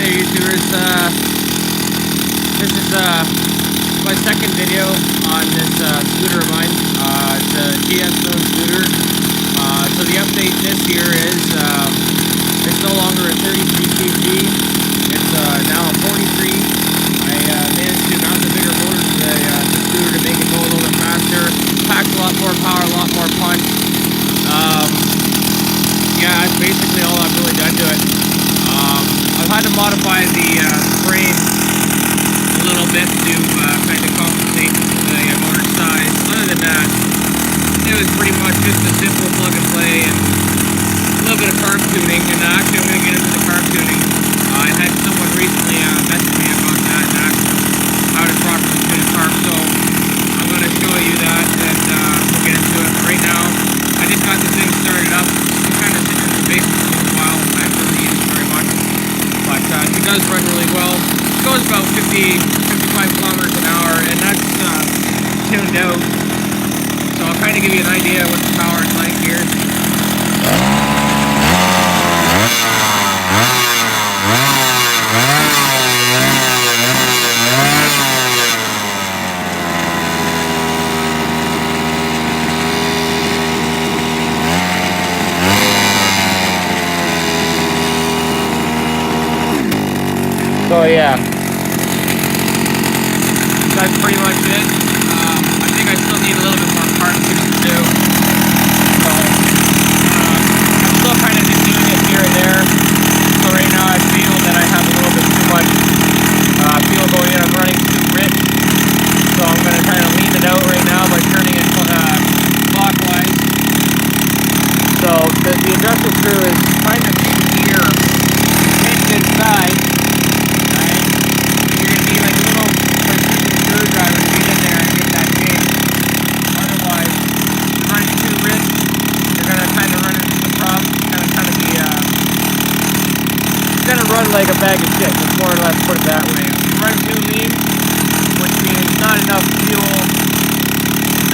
there, YouTubers. This is my second video on this scooter of mine. It's a GSMoon Scooter. So the update this year is it's no longer a 33 kg. It's now a 43. I managed to mount the bigger motor to the scooter to make it go a little bit faster. Packs a lot more power, a lot more punch. Yeah, that's basically all I've really done to it. I've had to modify the frame a little bit to kind of compensate the motor size. Other than that, it was pretty much just a simple plug and play and a little bit of carb tuning. And actually, I'm going to get into the carb tuning. I had someone recently message me about that and asked how to properly tune a carb. So I'm going to show you that and we'll get into it. But right now, I just got this thing started up. It's kind of sitting in the basement for a little while. I haven't really used it very much. But it does run really well. It goes about 55 kilometers an hour, and that's tuned out. So I'll kind of give you an idea what the power is like here. So yeah, that's pretty much it. I think I still need a little bit more carb tuning to do. So I'm still kind of just doing it here and there. So right now I feel that I have a little bit too much fuel going in. I'm running too rich. So I'm going to kind of lean it out right now by turning it clockwise. So the adjuster screw is kind of in here, hidden inside. Screwdriver to get in there and get that change. Otherwise, if you're running too rich, you're going to kind of run into some problems. It's going to kind of be, it's going to run like a bag of shit, just more or less put it that way. If you run too lean, which means not enough fuel,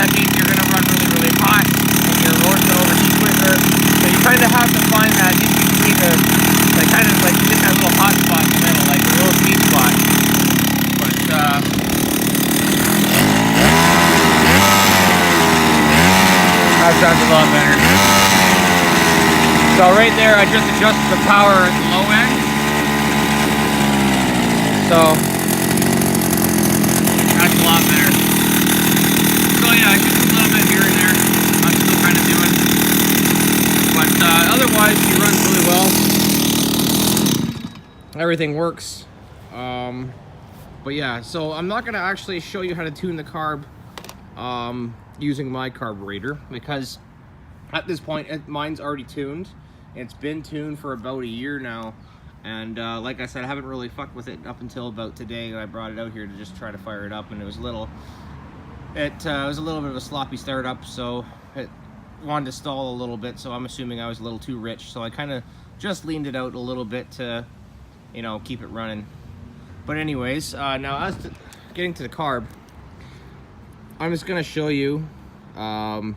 that means you're going to run really, really hot, and your road's going to overheat quicker. So you kind of have to find that in between the, like kind of like you get that little hot spot in the middle, like the real sweet spot. But, that sounds a lot better. So right there, I just adjusted the power at the low end. So that's a lot better. So yeah, just a little bit here and there. I'm still kind of doing. But otherwise, she runs really well. Everything works. But yeah, so I'm not going to actually show you how to tune the carb using my carburetor, because at this point mine's already tuned. It's been tuned for about a year now, and like I said, I haven't really fucked with it up until about today. I brought it out here to just try to fire it up, and it was a little bit of a sloppy startup, so it wanted to stall a little bit. So I'm assuming I was a little too rich, so I kind of just leaned it out a little bit to, you know, keep it running. But anyways, now as to getting to the carb, I'm just gonna show you how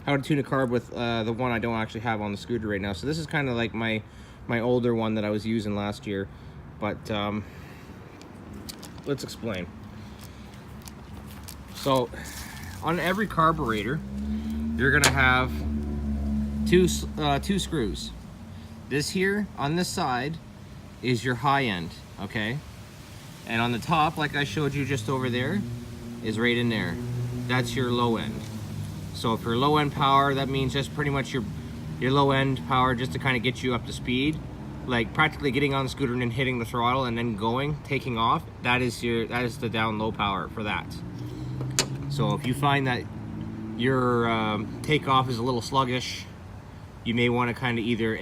to tune a carb with the one I don't actually have on the scooter right now. So this is kind of like my older one that I was using last year, but let's explain. So on every carburetor, you're gonna have two screws. This here on this side is your high end, okay? And on the top, like I showed you just over there, is right in there. That's your low end. So for low end power, that means just pretty much your low end power, just to kind of get you up to speed, like practically getting on the scooter and then hitting the throttle and then taking off. That is the down low power for that. So if you find that your takeoff is a little sluggish, you may want to kind of either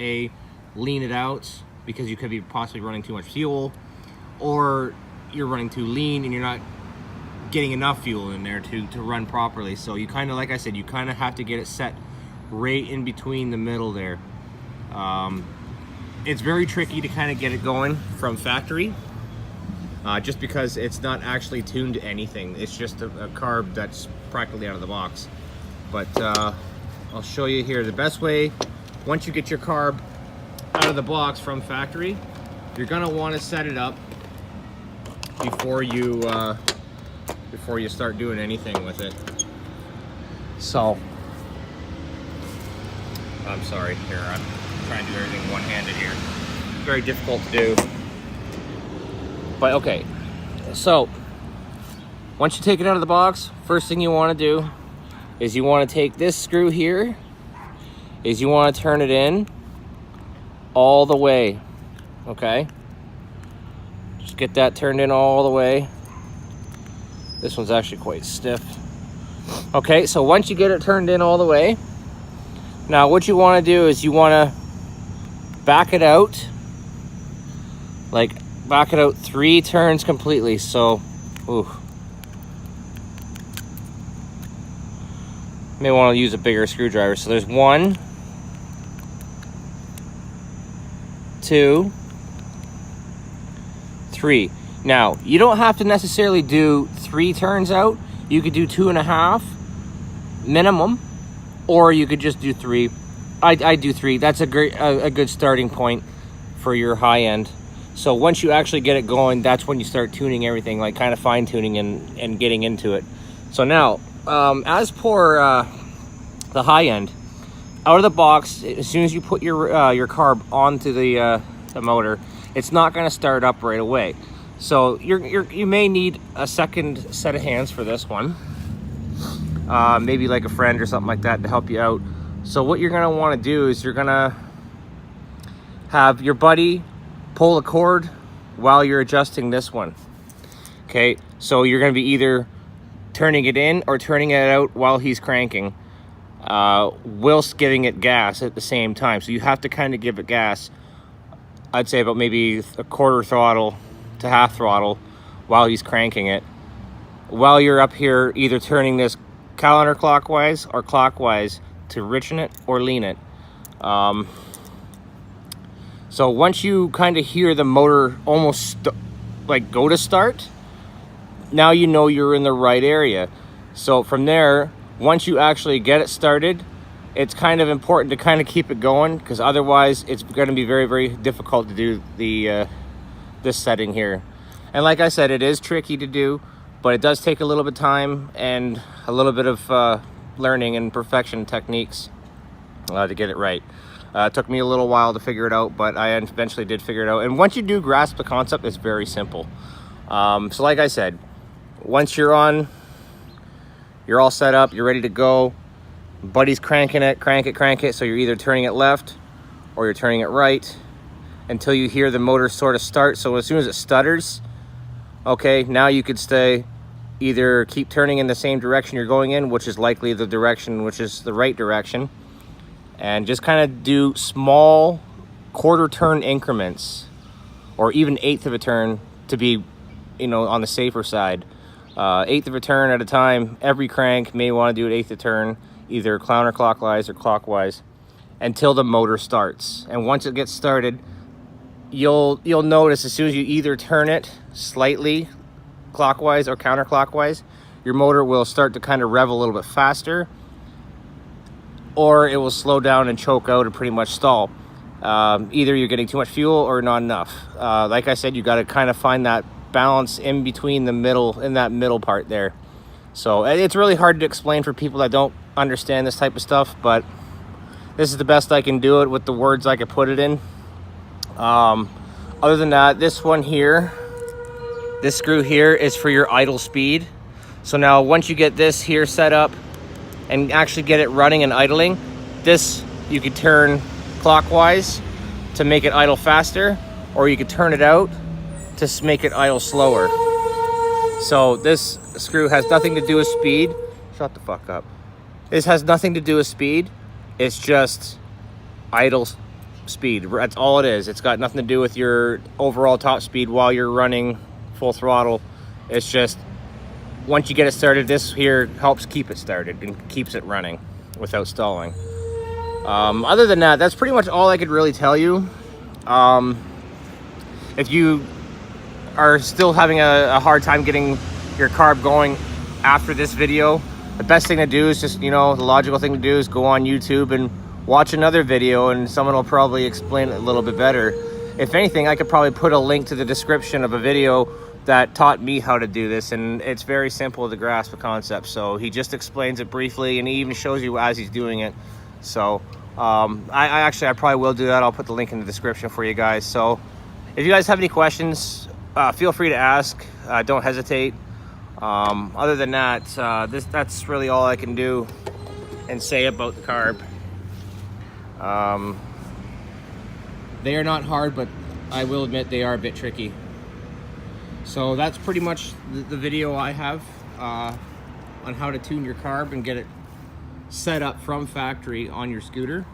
lean it out because you could be possibly running too much fuel, or you're running too lean and you're not getting enough fuel in there to run properly. So you kind of, like I said, you kind of have to get it set right in between the middle there. It's very tricky to kind of get it going from factory, just because it's not actually tuned to anything. It's just a carb that's practically out of the box. But I'll show you here the best way. Once you get your carb out of the box from factory, you're gonna want to set it up before you start doing anything with it. So, I'm sorry, here, I'm trying to do everything one-handed here. Very difficult to do. But okay, so once you take it out of the box, first thing you want to do is you want to take this screw here, is you want to turn it in all the way, okay? Just get that turned in all the way. This one's actually quite stiff. Okay, so once you get it turned in all the way, now what you want to do is you want to back it out, like back it out 3 turns completely. So, ooh. May want to use a bigger screwdriver. So there's 1, 2, 3. Now, you don't have to necessarily do 3 turns out. You could do 2.5 minimum, or you could just do 3. I do 3. That's a good starting point for your high end. So once you actually get it going, that's when you start tuning everything, like kind of fine tuning and getting into it. So now, as for the high end, out of the box, as soon as you put your carb onto the motor, it's not going to start up right away. So you may need a second set of hands for this one, maybe like a friend or something like that to help you out. So what you're going to want to do is you're going to have your buddy pull the cord while you're adjusting this one. Okay, so you're going to be either turning it in or turning it out while he's cranking, whilst giving it gas at the same time. So you have to kind of give it gas, I'd say about maybe a quarter throttle to half throttle while he's cranking it, while you're up here either turning this counterclockwise or clockwise to richen it or lean it. So once you kind of hear the motor almost like go to start, now you know you're in the right area. So from there, once you actually get it started, it's kind of important to kind of keep it going, because otherwise it's going to be very, very difficult to do the this setting here. And like I said, it is tricky to do, but it does take a little bit of time and a little bit of learning and perfection techniques to get it right. It took me a little while to figure it out, but I eventually did figure it out. And once you do grasp the concept, it's very simple. So like I said, once you're on, you're all set up, you're ready to go, buddy's cranking it, crank it. So you're either turning it left or you're turning it right until you hear the motor sort of start. So as soon as it stutters, okay, now you could stay, either keep turning in the same direction you're going in, which is likely the direction, which is the right direction, and just kind of do small quarter turn increments, or even 1/8 of a turn to be, on the safer side. 1/8 of a turn at a time. Every crank may want to do an 1/8 a turn, either counterclockwise or clockwise, until the motor starts. And once it gets started, you'll notice as soon as you either turn it slightly clockwise or counterclockwise, your motor will start to kind of rev a little bit faster, or it will slow down and choke out and pretty much stall. Either you're getting too much fuel or not enough. Like I said, you got to kind of find that balance in between the middle, in that middle part there. So it's really hard to explain for people that don't understand this type of stuff, but this is the best I can do it with the words I could put it in. Other than that, this one here, this screw here is for your idle speed. So now once you get this here set up and actually get it running and idling, this you could turn clockwise to make it idle faster, or you could turn it out to make it idle slower. So this screw has nothing to do with speed. Shut the fuck up. This has nothing to do with speed. It's just idle speed. That's all it is. It's got nothing to do with your overall top speed while you're running full throttle. It's just once you get it started, this here helps keep it started and keeps it running without stalling. Other than that, that's pretty much all I could really tell you. If you are still having a hard time getting your carb going after this video, the best thing to do is just, the logical thing to do is go on YouTube and watch another video, and someone will probably explain it a little bit better. If anything, I could probably put a link to the description of a video that taught me how to do this, and it's very simple to grasp the concept. So he just explains it briefly, and he even shows you as he's doing it. So I probably will do that. I'll put the link in the description for you guys. So if you guys have any questions, feel free to ask. Don't hesitate. Other than that, that's really all I can do and say about the carb. They are not hard, but I will admit they are a bit tricky. So that's pretty much the video I have on how to tune your carb and get it set up from factory on your scooter.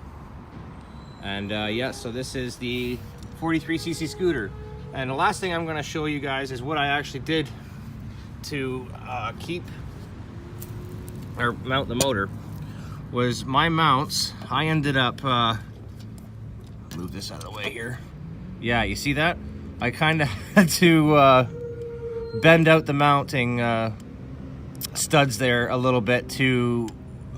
And yeah, so this is the 43cc scooter. And the last thing I'm going to show you guys is what I actually did to mount the motor. Was my mounts, I ended up move this out of the way here. Yeah, you see that? I kind of had to bend out the mounting studs there a little bit to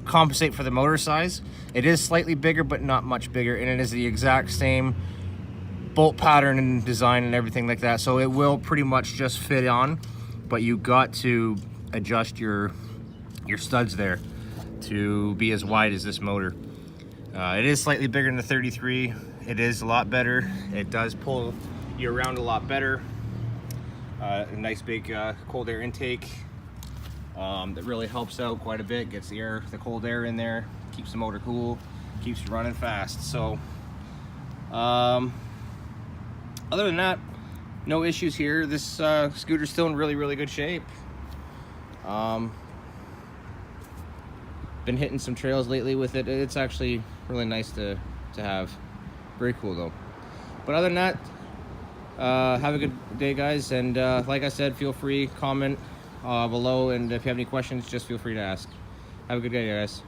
compensate for the motor size. It is slightly bigger, but not much bigger, and it is the exact same bolt pattern and design and everything like that, so it will pretty much just fit on, but you got to adjust your studs there to be as wide as this motor. It is slightly bigger than the 33. It is a lot better. It does pull you around a lot better. A nice big cold air intake that really helps out quite a bit. Gets the cold air in there, keeps the motor cool, keeps you running fast. So other than that, no issues here. This scooter's still in really good shape. Been hitting some trails lately with it. It's actually really nice to have. Very cool though. But other than that, have a good day, guys, and like I said, feel free, comment below, and if you have any questions, just feel free to ask. Have a good day, guys.